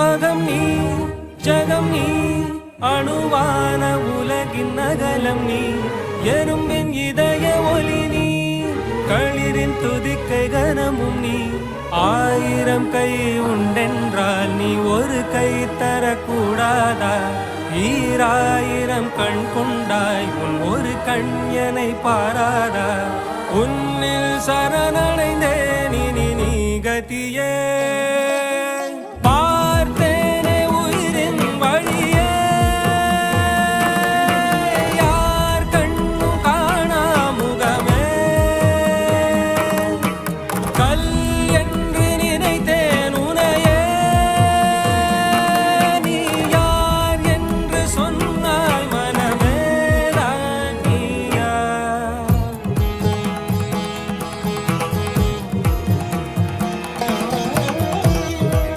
அகம் நீ ஜகம் நீ அணுவான உலகின் அகலம் நீ எறும்பின் இதய ஒளி நீ களிரின் துதிக்கை கனமும் நீ ஆயிரம் கை உண்டென்றால் நீ ஒரு கை தரக்கூடாதா ஈராயிரம் கண் கொண்டாய் உன் ஒரு கண் எனை பாராதா உன்னில் சரணடைந்தே